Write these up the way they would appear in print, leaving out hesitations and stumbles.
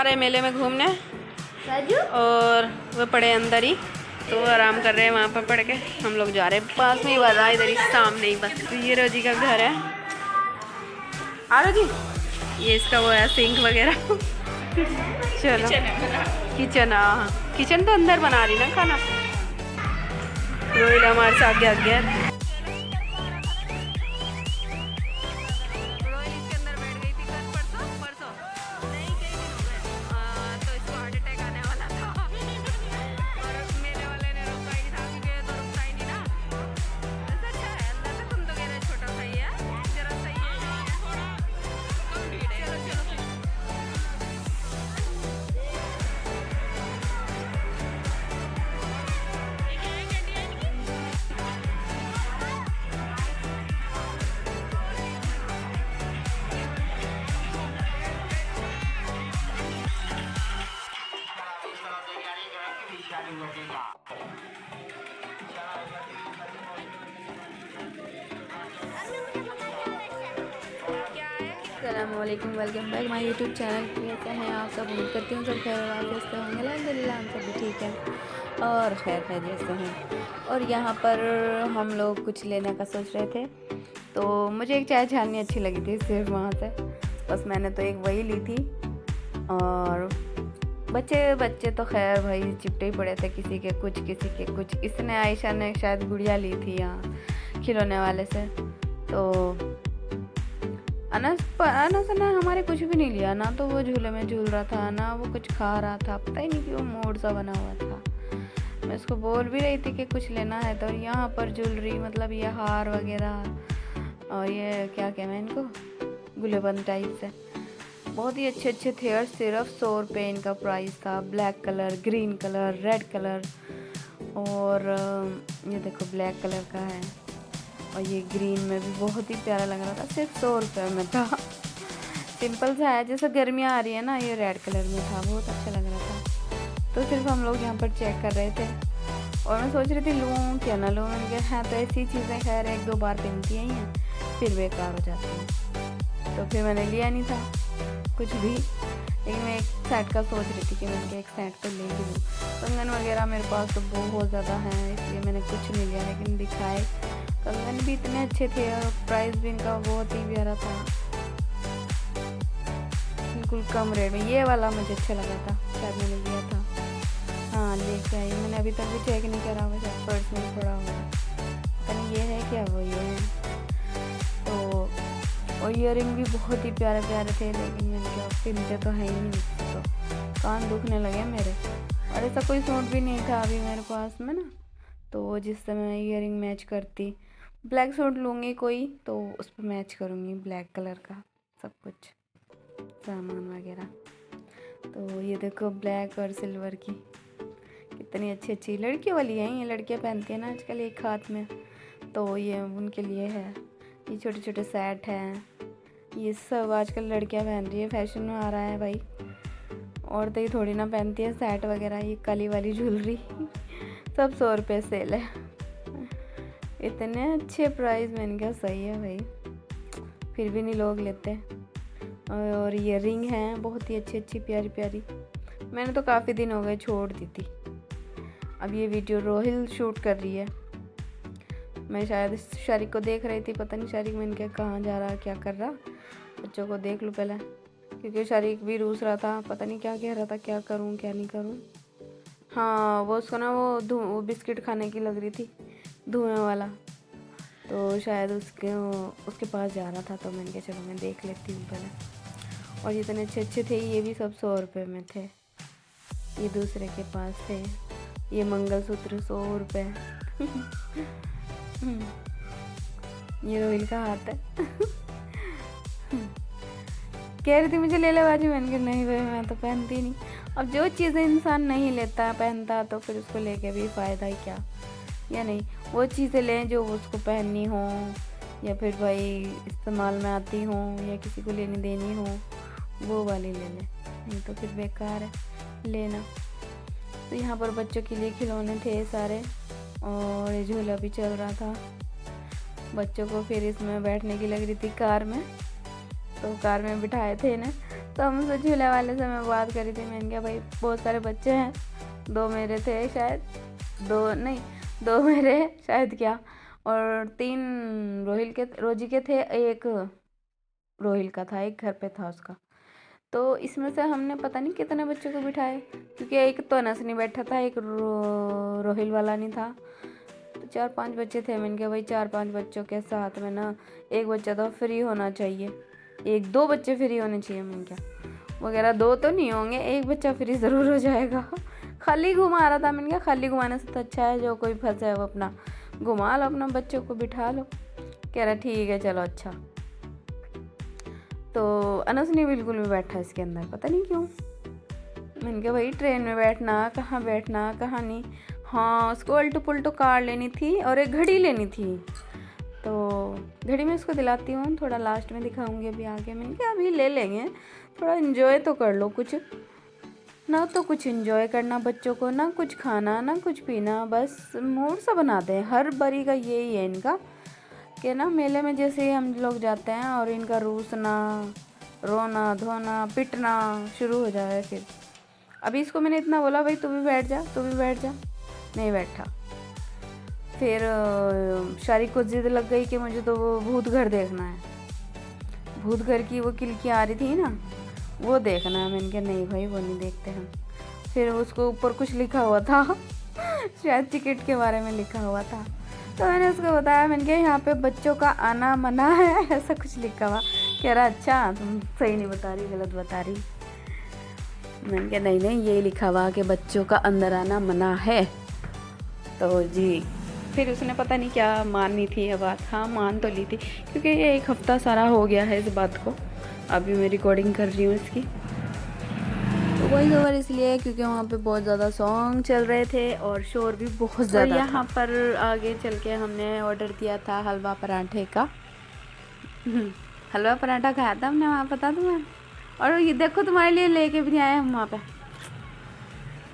रहे मेले में घूमने राजू और वो पड़े अंदर ही, तो आराम कर रहे हैं वहाँ पर पड़ के। हम लोग जा रहे हैं, पास में ही बाज़ार, इधर ही सामने ही बस। तो ये रोजी का घर है। आ रोजी, ये इसका वो है सिंक वगैरह। चलो किचन, हाँ किचन तो अंदर बना रही ना खाना। रोहित हमारे साथ गया। अस्सलामुअलैकुम, welcome back my YouTube channel. कैसे हैं आप सब? उम्मीद करती हूँ सब खैर वाफियत से होंगे। अल्हम्दुलिल्लाह हम सब भी ठीक हैं और खैर खैरियत से हैं। और यहाँ पर हम लोग कुछ लेने का सोच रहे थे, तो मुझे एक चाय छाननी अच्छी लगी थी सिर्फ वहाँ से, बस मैंने तो एक वही ली थी। और बच्चे तो खैर भाई चिपटे ही पड़े थे, किसी के कुछ। इसने आयशा ने शायद गुड़िया ली थी यहाँ खिलौने वाले से, तो अनस ने हमारे कुछ भी नहीं लिया ना। तो वो झूले में झूल रहा था ना वो कुछ खा रहा था, पता ही नहीं कि वो मोड़ सा बना हुआ था। मैं उसको बोल भी रही थी कि कुछ लेना है, तो यहाँ पर ज्वेलरी मतलब ये हार वगैरह और ये क्या कहना है इनको, गुलेबंद टाइप से बहुत ही अच्छे थे। और सिर्फ 100 रुपये इनका प्राइस था। Black colour, green colour, red colour और ये देखो ब्लैक कलर का है और ये ग्रीन में भी बहुत ही प्यारा लग रहा था। सिर्फ 100 रुपये में था। सिंपल सा है, जैसे गर्मियाँ आ रही है ना, ये रेड कलर में था, बहुत अच्छा लग रहा था। तो सिर्फ हम लोग यहाँ पर चेक कर रहे थे और मैं सोच रही थी लूँ क्या ना लूँ। मैंने कहा हाँ, तो ऐसी चीज़ें खैर 1-2 बार पहनती ही हैं फिर बेकार हो जाती हैं, तो फिर मैंने लिया नहीं था कुछ भी। लेकिन मैं एक सेट का सोच रही थी कि मैंने एक सेट तो ले ही लूँ। कंगन वगैरह मेरे पास तो बहुत ज़्यादा है, इसलिए मैंने कुछ नहीं लिया। लेकिन दिखाए कंगन भी इतने अच्छे थे और प्राइस भी इनका बहुत ही प्यारा था, बिल्कुल कम रेट में। ये वाला मुझे अच्छा लगा था, शायद मैंने लिया था। हाँ लेके आई, मैंने अभी तक भी चेक नहीं करा हुआ, शायद पर्स में पड़ा हुआ है, पता नहीं ये है क्या वो ये है। तो और ईयरिंग भी बहुत ही प्यारे थे, लेकिन मैंने क्या पिनते तो है ही नहीं, तो कान दुखने लगे मेरे। और ऐसा कोई सूट भी नहीं था अभी मेरे पास में ना, तो जिससे मैं ईयरिंग मैच करती। ब्लैक सूट लूँगी कोई तो उस पर मैच करूँगी ब्लैक कलर का सब कुछ सामान वगैरह। तो ये देखो ब्लैक और सिल्वर की कितनी अच्छी लड़कियों वाली हैं, ये लड़कियां पहनती हैं ना आजकल एक हाथ में, तो ये उनके लिए है। ये छोटे सेट हैं, ये सब आजकल लड़कियां पहन रही है, फैशन में आ रहा है भाई। औरतें ही थोड़ी ना पहनती है सेट वगैरह। ये काली वाली ज्वेलरी सब 100 रुपये सेल है, इतने अच्छे प्राइस में। इनका सही है भाई, फिर भी नहीं लोग लेते। और ये रिंग हैं बहुत ही अच्छी प्यारी। मैंने तो काफ़ी दिन हो गए छोड़ दी थी। अब ये वीडियो रोहिल शूट कर रही है, मैं शायद शारिक को देख रही थी, पता नहीं शारिक में इनके कहाँ जा रहा क्या कर रहा। बच्चों को देख लूँ पहले, क्योंकि शारिक भी रूस रहा था, पता नहीं क्या कह रहा था, क्या करूँ क्या नहीं करूँ। हाँ वो उसको ना वो बिस्किट खाने की लग रही थी धुएं वाला, तो शायद उसके पास जा रहा था, तो मैंने कहा चलो मैं देख लेती हूँ पहले। और इतने अच्छे थे, ये भी सब 100 रुपये में थे। ये दूसरे के पास थे, ये मंगलसूत्र 100 रुपये। ये रोहिल का हाथ है। कह रही थी मुझे ले ले बाजू, मैंने कहा नहीं भाई मैं तो पहनती नहीं। अब जो चीज़ें इंसान नहीं लेता पहनता तो फिर उसको लेके भी फ़ायदा ही क्या, या नहीं। वो चीज़ें लें जो उसको पहननी हो, या फिर भाई इस्तेमाल में आती हो, या किसी को लेनी देनी हो, वो वाली ले लें, नहीं तो फिर बेकार है लेना। तो यहाँ पर बच्चों के लिए खिलौने थे सारे, और ये झूला भी चल रहा था बच्चों को। फिर इसमें बैठने की लग रही थी कार में, तो कार में बिठाए थे ना, तो हमसे झूले वाले से मैं बात करी थी। मैंने कहा भाई बहुत सारे बच्चे हैं, 2 मेरे थे शायद, 2 मेरे शायद क्या, और 3 रोजी के थे, 1 रोहिल का था, 1 घर पे था उसका। तो इसमें से हमने पता नहीं कितने बच्चों को बिठाए, क्योंकि एक तो अनस नहीं बैठा था, एक रोहिल वाला नहीं था, तो 4-5 बच्चे थे। मैंने कहा भाई 4-5 बच्चों के साथ में ना एक बच्चा तो फ्री होना चाहिए, 1-2 बच्चे फ्री होने चाहिए। मैंने कहा वगैरह 2 तो नहीं होंगे, 1 बच्चा फ्री ज़रूर हो जाएगा। खाली घुमा रहा था। मैंने कहा खाली घुमाने से तो अच्छा है जो कोई फंसे है वो अपना घुमा लो, अपना बच्चों को बिठा लो। कह रहा ठीक है चलो अच्छा। तो अनस नहीं बिल्कुल भी बैठा इसके अंदर, पता नहीं क्यों। मैंने कहा भाई ट्रेन में बैठना, कहाँ बैठना कहाँ नहीं। हाँ उसको उल्टू पुल्टू कार लेनी थी और एक घड़ी लेनी थी, तो घड़ी में उसको दिलाती हूँ, थोड़ा लास्ट में दिखाऊंगी अभी आगे। मैंने कहा अभी ले लेंगे, थोड़ा इन्जॉय तो कर लो कुछ ना, तो कुछ इन्जॉय करना बच्चों को, ना कुछ खाना ना कुछ पीना, बस मूड सा बनाते हैं। हर बारी का यही है इनका कि ना मेले में जैसे ही हम लोग जाते हैं और इनका रूसना, रोना धोना पिटना शुरू हो जाए। फिर अभी इसको मैंने इतना बोला भाई तू भी बैठ जा, तू भी बैठ जा, नहीं बैठा। फिर शारिक को जिद लग गई कि मुझे तो वो भूत घर देखना है, भूत घर की वो किलकी आ रही थी ना, वो देखना है। मैंने कहा नहीं भाई वो नहीं देखते हम। फिर उसको ऊपर कुछ लिखा हुआ था शायद टिकट के बारे में लिखा हुआ था, तो मैंने उसको बताया। मैंने कहा यहाँ पे बच्चों का आना मना है, ऐसा कुछ लिखा हुआ। कह रहा अच्छा तुम सही नहीं बता रही, गलत बता रही। मैंने कहा नहीं नहीं ये लिखा हुआ कि बच्चों का अंदर आना मना है। तो जी फिर उसने पता नहीं क्या माननी थी ये बात। हाँ मान तो ली थी, क्योंकि ये 1 हफ्ता सारा हो गया है इस बात को। अभी मैं रिकॉर्डिंग कर रही हूँ इसकी, तो वही ओवर इसलिए क्योंकि वहाँ पे बहुत ज़्यादा सॉन्ग चल रहे थे और शोर भी बहुत ज़्यादा। यहाँ पर आगे चल के हमने ऑर्डर दिया था हलवा पराठे का। हलवा पराठा खाया था हमने वहाँ, पता तुम्हें। और ये देखो तुम्हारे लिए लेके भी आए हम वहाँ पे।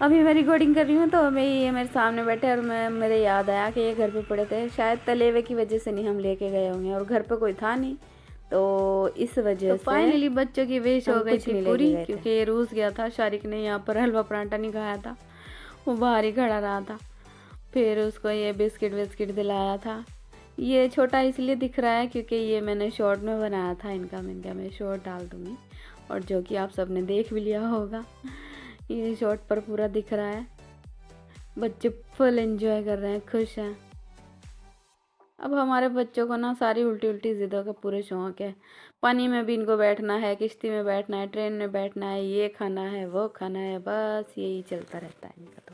अभी मैं रिकॉर्डिंग कर रही हूँ तो मैं ये मेरे सामने बैठे और मेरे याद आया कि ये घर पे पड़े थे, शायद तले हुए की वजह से नहीं हम लेके गए होंगे, और घर पे कोई था नहीं, तो इस वजह से फाइनली बच्चों की विश हो गई थी पूरी, क्योंकि ये रूस गया था। शारिक ने यहाँ पर हलवा पराठा नहीं खाया था, वो बाहर ही खड़ा रहा था। फिर उसको ये बिस्किट विस्किट दिलाया था। ये छोटा इसलिए दिख रहा है क्योंकि ये मैंने शॉर्ट में बनाया था इनका। मैंने कहा मैं शॉर्ट डाल दूँगी, और जो कि आप सबने देख भी लिया होगा। ये शॉर्ट पर पूरा दिख रहा है। बच्चे फुल एंजॉय कर रहे हैं, खुश हैं। अब हमारे बच्चों को ना सारी उल्टी उल्टी ज़िद्दों का पूरे शौक़ है। पानी में भी इनको बैठना है, किश्ती में बैठना है, ट्रेन में बैठना है, ये खाना है वो खाना है, बस यही चलता रहता है इनका तो।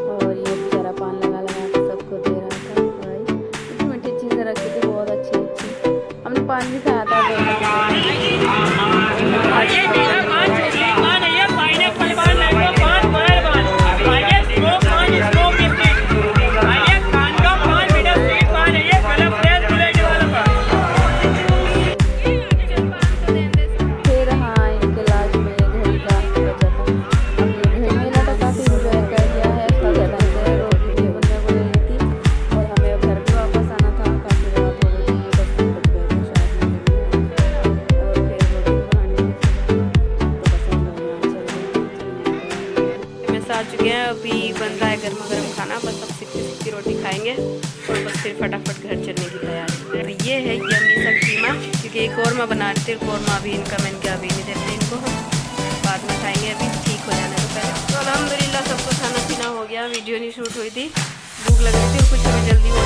और ये बेचारा पान लगा लगा के सबको दे रहा था। भाई इतनी मीठी चीज़ें रखी थी, बहुत अच्छी अच्छी। हमने पान भी खाया था। आ चुके हैं, अभी बन रहा है गर्मा गर्म खाना। बस अब सिक्की रोटी खाएंगे और बस फिर फटाफट घर चलने की तैयारी। तो ये है यम्मी सा कीमा, क्योंकि एक कौरमा बना रहे थे। कौरमा अभी इनका मैंने क्या अभी नहीं देते इनको, बाद में खाएंगे, अभी ठीक हो जाने तो पहले। तो अल्हम्दुलिल्लाह सबको खाना पीना हो गया। वीडियो नहीं शूट हुई थी, भूख लग रही थी और कुछ हमें जल्दी हो